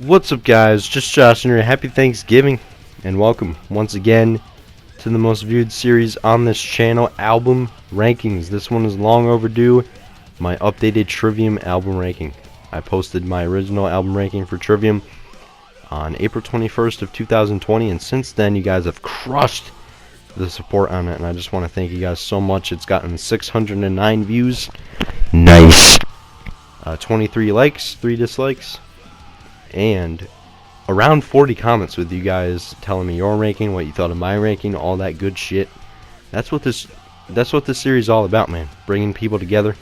What's up, guys? Just Josh here. Happy Thanksgiving and welcome once again to the most viewed series on this channel, Album Rankings. This one is long overdue, my updated Trivium album ranking. I posted my original album ranking for Trivium on April 21st of 2020, and since then you guys have crushed the support on it, and I just want to thank you guys so much. It's gotten 609 views. Nice. 23 likes, 3 dislikes, and around 40 comments with you guys telling me your ranking, what you thought of my ranking, all that good shit. That's what this series is all about, man. Bringing people together,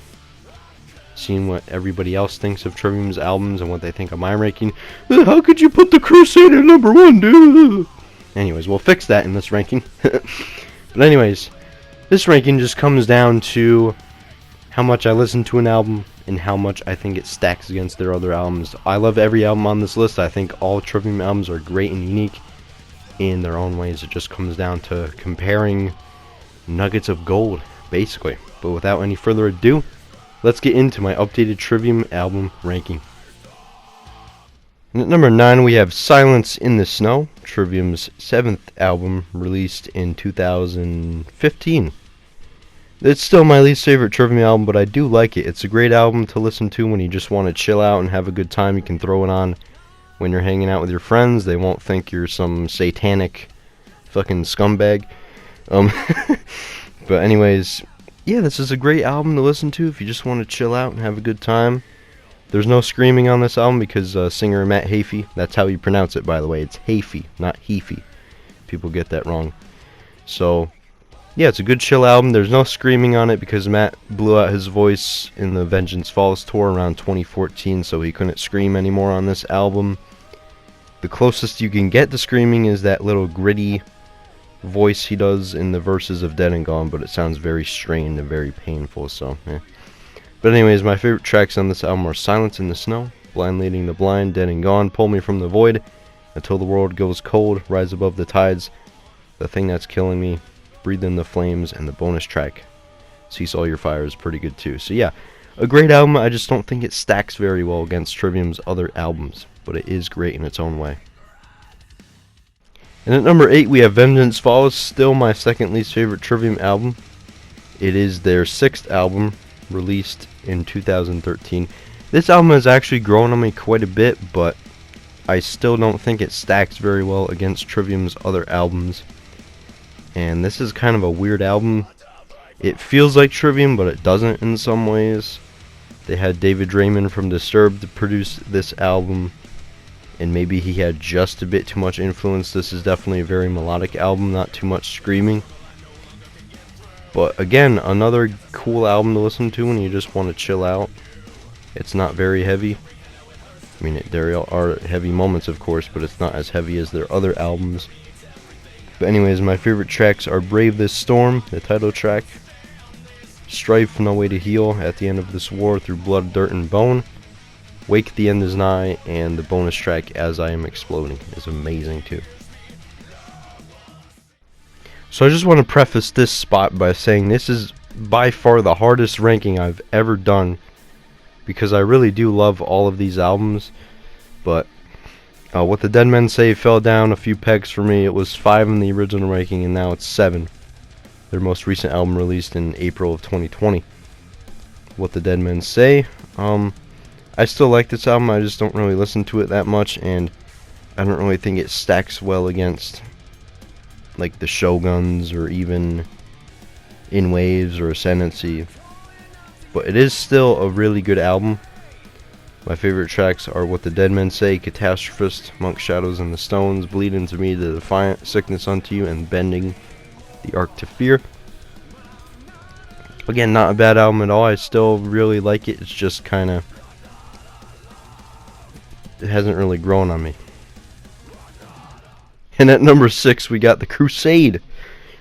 seeing what everybody else thinks of Trivium's albums and what they think of my ranking. How could you put the Crusade at #1, dude? Anyways, we'll fix that in this ranking. But anyways, this ranking just comes down to how much I listen to an album and how much I think it stacks against their other albums. I love every album on this list. I think all Trivium albums are great and unique in their own ways. It just comes down to comparing nuggets of gold, basically. But without any further ado, let's get into my updated Trivium album ranking. And at number 9, we have Silence in the Snow, Trivium's 7th album, released in 2015. It's still my least favorite Trivium album, but I do like it. It's a great album to listen to when you just want to chill out and have a good time. You can throw it on when you're hanging out with your friends. They won't think you're some satanic fucking scumbag. But anyways, yeah, this is a great album to listen to if you just want to chill out and have a good time. There's no screaming on this album because singer Matt Heafy, that's how you pronounce it, by the way. It's Heafy, not Heafy. People get that wrong. So yeah, it's a good chill album. There's no screaming on it because Matt blew out his voice in the Vengeance Falls tour around 2014, so he couldn't scream anymore on this album. The closest you can get to screaming is that little gritty voice he does in the verses of Dead and Gone, but it sounds very strained and very painful, so yeah. But anyways, my favorite tracks on this album are Silence in the Snow, Blind Leading the Blind, Dead and Gone, Pull Me from the Void, Until the World Goes Cold, Rise Above the Tides, The Thing That's Killing Me, Breathe in the Flames, and the bonus track, Cease All Your Fire, is pretty good too. So yeah, a great album. I just don't think it stacks very well against Trivium's other albums, but it is great in its own way. And at number 8, we have Vengeance Falls, still my second least favorite Trivium album. It is their 6th album, released in 2013. This album has actually grown on me quite a bit, but I still don't think it stacks very well against Trivium's other albums. And this is kind of a weird album. It feels like Trivium, but it doesn't in some ways. They had David Draiman from Disturbed to produce this album, and maybe he had just a bit too much influence. This is definitely a very melodic album, not too much screaming. But again, another cool album to listen to when you just want to chill out. It's not very heavy. I mean, there are heavy moments, of course, but it's not as heavy as their other albums. But anyways, my favorite tracks are Brave This Storm, the title track, Strife, No Way to Heal, At the End of This War, Through Blood, Dirt, and Bone, Wake, The End Is Nigh, and the bonus track, As I Am Exploding, is amazing too. So I just want to preface this spot by saying this is by far the hardest ranking I've ever done, because I really do love all of these albums, but What the Dead Men Say fell down a few pegs for me. It was 5 in the original ranking, and now it's 7. Their most recent album released in April of 2020. What the Dead Men Say. I still like this album, I just don't really listen to it that much, and I don't really think it stacks well against like the Shoguns or even In Waves or Ascendancy. But it is still a really good album. My favorite tracks are What the Dead Men Say, Catastrophist, Monk Shadows and the Stones, Bleed Into Me, The Defiant, Sickness Unto You, and Bending the Arc to Fear. Again, not a bad album at all. I still really like it. It's just kind of, it hasn't really grown on me. And at number 6, we got The Crusade,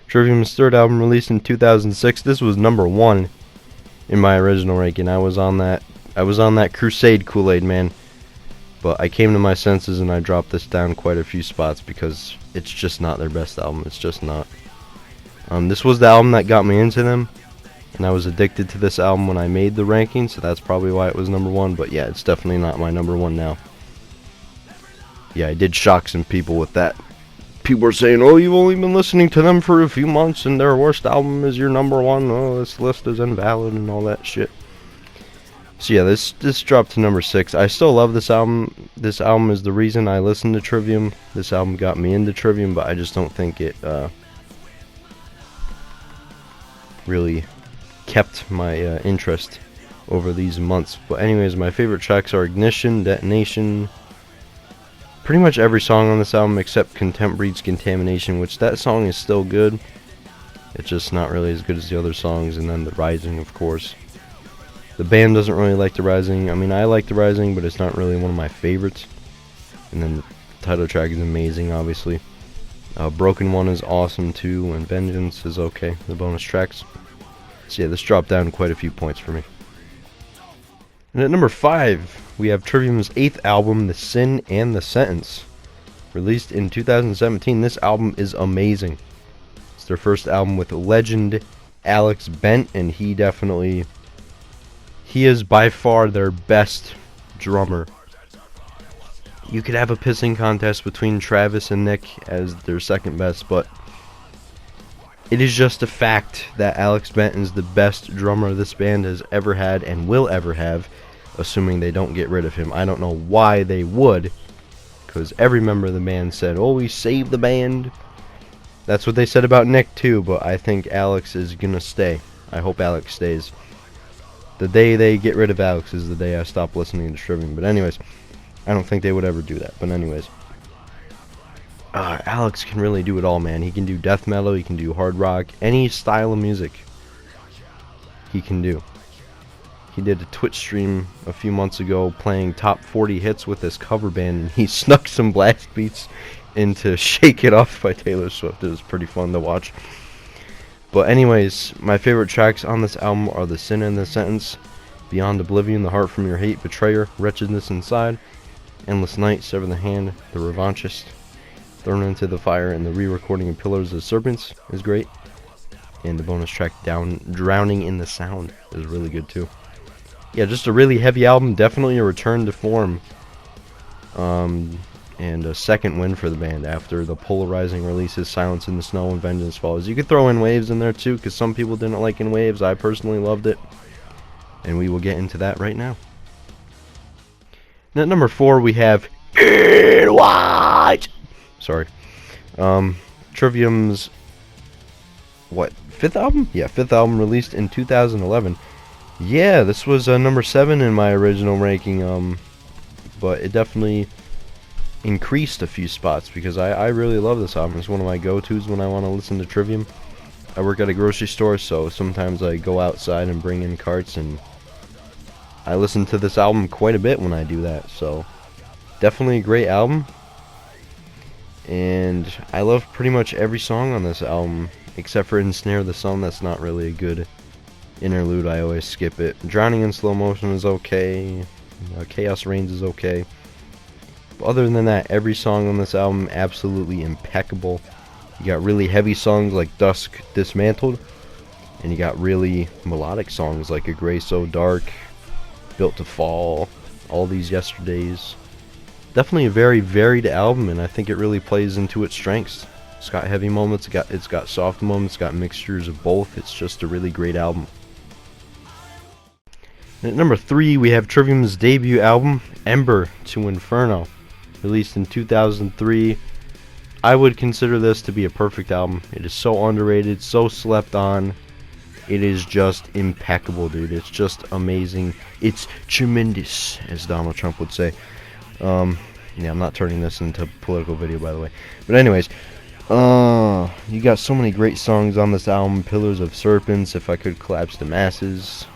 Trivium's 3rd album, released in 2006. This was number 1 in my original ranking. I was on that Crusade Kool-Aid, man. But I came to my senses and I dropped this down quite a few spots because it's just not their best album. It's just not. This was the album that got me into them, and I was addicted to this album when I made the ranking, so that's probably why it was number 1. But yeah, it's definitely not my number 1 now. Yeah, I did shock some people with that. People are saying, oh, you've only been listening to them for a few months and their worst album is your number one. Oh, this list is invalid and all that shit. So yeah, this dropped to number 6. I still love this album. This album is the reason I listened to Trivium. This album got me into Trivium, but I just don't think it really kept my interest over these months. But anyways, my favorite tracks are Ignition, Detonation, pretty much every song on this album except Contempt Breeds Contamination, which that song is still good. It's just not really as good as the other songs. And then The Rising, of course. The band doesn't really like The Rising. I mean, I like The Rising, but it's not really one of my favorites. And then the title track is amazing, obviously. Broken One is awesome too, and Vengeance is okay, the bonus tracks. So yeah, this dropped down quite a few points for me. And at number 5, we have Trivium's 8th album, The Sin and the Sentence. Released in 2017, this album is amazing. It's their first album with legend Alex Bent, and he is by far their best drummer. You could have a pissing contest between Travis and Nick as their second best, but it is just a fact that Alex Bent is the best drummer this band has ever had and will ever have, assuming they don't get rid of him. I don't know why they would, because every member of the band said, oh, we saved the band. That's what they said about Nick too, but I think Alex is gonna stay. I hope Alex stays. The day they get rid of Alex is the day I stop listening to Trivium. But anyways, I don't think they would ever do that. But anyways, Alex can really do it all, man. He can do death metal, he can do hard rock, any style of music he can do. He did a Twitch stream a few months ago playing top 40 hits with this cover band, and he snuck some blast beats into Shake It Off by Taylor Swift. It was pretty fun to watch. But anyways, my favorite tracks on this album are The Sin and the Sentence, Beyond Oblivion, The Heart from Your Hate, Betrayer, Wretchedness Inside, Endless Night, Sever the Hand, The Revanchist, Thrown into the Fire, and the re-recording of Pillars of Serpents is great. And the bonus track Drowning in the Sound is really good too. Yeah, just a really heavy album, definitely a return to form. And a second win for the band after the polarizing releases Silence in the Snow and Vengeance Falls. You could throw In Waves in there too, because some people didn't like In Waves. I personally loved it, and we will get into that right now. And at number 4, we have In White. Sorry. Trivium's, what, 5th album? Yeah, 5th album, released in 2011. Yeah, this was number 7 in my original ranking, but it definitely increased a few spots because I really love this album. It's one of my go-tos when I want to listen to Trivium. I work at a grocery store, so sometimes I go outside and bring in carts, and I listen to this album quite a bit when I do that. So definitely a great album, and I love pretty much every song on this album except for Ensnare the Sun. That's not really a good interlude. I always skip it. Drowning in Slow Motion is okay. Chaos Reigns is okay. Other than that, every song on this album absolutely impeccable. You got really heavy songs like Dusk Dismantled, and you got really melodic songs like A Grey So Dark, Built to Fall, All These Yesterdays. Definitely a very varied album, and I think it really plays into its strengths. It's got heavy moments, it's got soft moments, it's got mixtures of both. It's just a really great album. And at number 3, we have Trivium's debut album, Ember to Inferno. Released in 2003. I would consider this to be a perfect album. It is so underrated, so slept on. It is just impeccable, dude. It's just amazing. It's tremendous, as Donald Trump would say. Yeah, I'm not turning this into a political video, by the way. But anyways, you got so many great songs on this album. Pillars of Serpents, If I Could Collapse the Masses,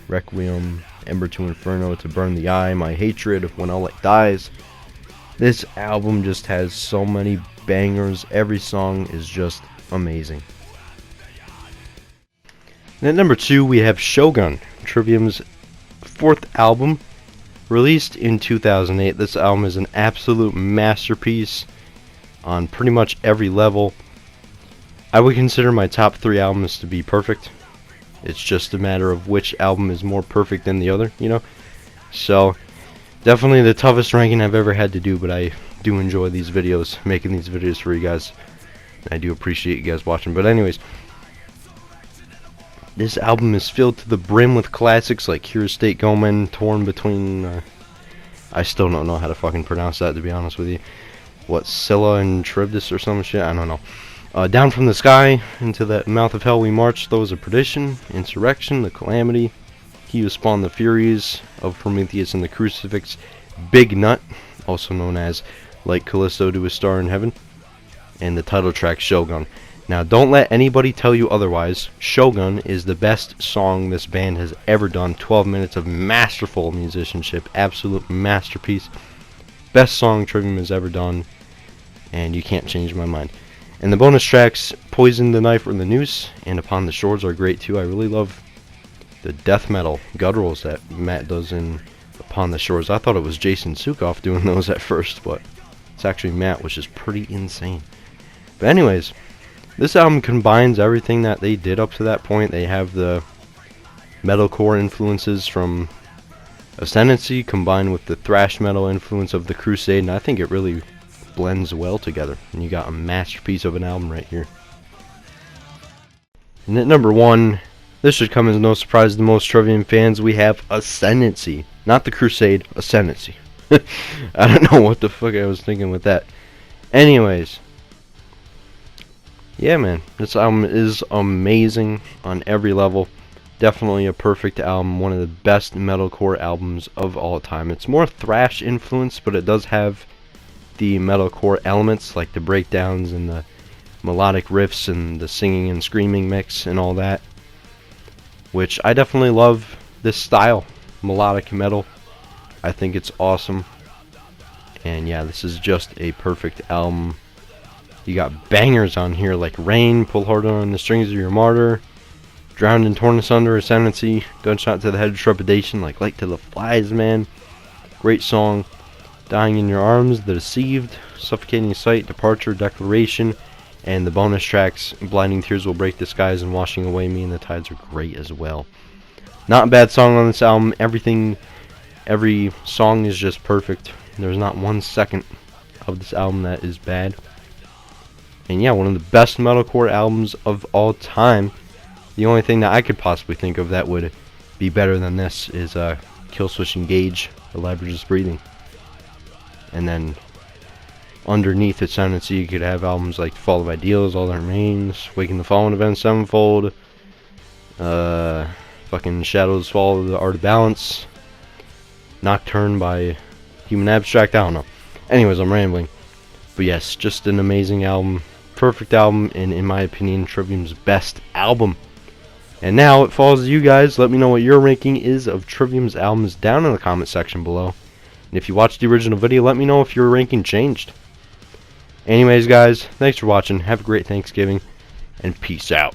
Requiem, Ember to Inferno, To Burn the Eye, My Hatred, When All Light Dies. This album just has so many bangers. Every song is just amazing. And at number 2, we have Shogun, Trivium's 4th album, released in 2008. This album is an absolute masterpiece on pretty much every level. I would consider my top 3 albums to be perfect. It's just a matter of which album is more perfect than the other, you know? So definitely the toughest ranking I've ever had to do, but I do enjoy these videos, making these videos for you guys. I do appreciate you guys watching. But anyways, this album is filled to the brim with classics like Cure State Gomen, Torn Between, I still don't know how to fucking pronounce that, to be honest with you. What, Scylla and Charybdis or some shit? I don't know. Down from the Sky, Into the Mouth of Hell We March, Throes of Perdition, Insurrection, The Calamity, He Who Spawned the Furies of Prometheus and the Crucifix, Big Nut, also known as Like Callisto to a Star in Heaven, and the title track Shogun. Now, don't let anybody tell you otherwise. Shogun is the best song this band has ever done. 12 minutes of masterful musicianship. Absolute masterpiece. Best song Trivium has ever done. And you can't change my mind. And the bonus tracks, Poison, the Knife, or the Noose, and Upon the Shores are great too. I really love the death metal gutturals that Matt does in Upon the Shores. I thought it was Jason Sukoff doing those at first, but it's actually Matt, which is pretty insane. But anyways, this album combines everything that they did up to that point. They have the metalcore influences from Ascendancy combined with the thrash metal influence of the Crusade, and I think it really blends well together. And you got a masterpiece of an album right here. And at number 1, this should come as no surprise to most Trivium fans, we have Ascendancy. Not the Crusade, Ascendancy. I don't know what the fuck I was thinking with that. Anyways, yeah, man, this album is amazing on every level. Definitely a perfect album, one of the best metalcore albums of all time. It's more thrash influenced, but it does have the metalcore elements, like the breakdowns and the melodic riffs and the singing and screaming mix and all that, which I definitely love this style, melodic metal. I think it's awesome. And yeah, this is just a perfect album. You got bangers on here like Rain, Pull Harder on the Strings of Your Martyr, Drowned and Torn Asunder, Ascendancy, Gunshot to the Head of Trepidation, like Light to the Flies, man. Great song. Dying in Your Arms, The Deceived, Suffocating Sight, Departure, Declaration, and the bonus tracks, Blinding Tears Will Break the Skies and Washing Away Me and the Tides are great as well. Not a bad song on this album. Every song is just perfect. There's not 1 second of this album that is bad. And yeah, one of the best metalcore albums of all time. The only thing that I could possibly think of that would be better than this is Killswitch Engage, The Labyrinth's Breathing. And then underneath Ascendancy, you could have albums like Fall of Ideals, All That Remains, Waking the Fallen, Avenged Sevenfold, fucking Shadows Fall, The Art of Balance, Nocturne by Human Abstract, I don't know. Anyways, I'm rambling. But yes, just an amazing album. Perfect album, and in my opinion, Trivium's best album. And now it falls to you guys. Let me know what your ranking is of Trivium's albums down in the comment section below. And if you watched the original video, let me know if your ranking changed. Anyways, guys, thanks for watching. Have a great Thanksgiving, and peace out.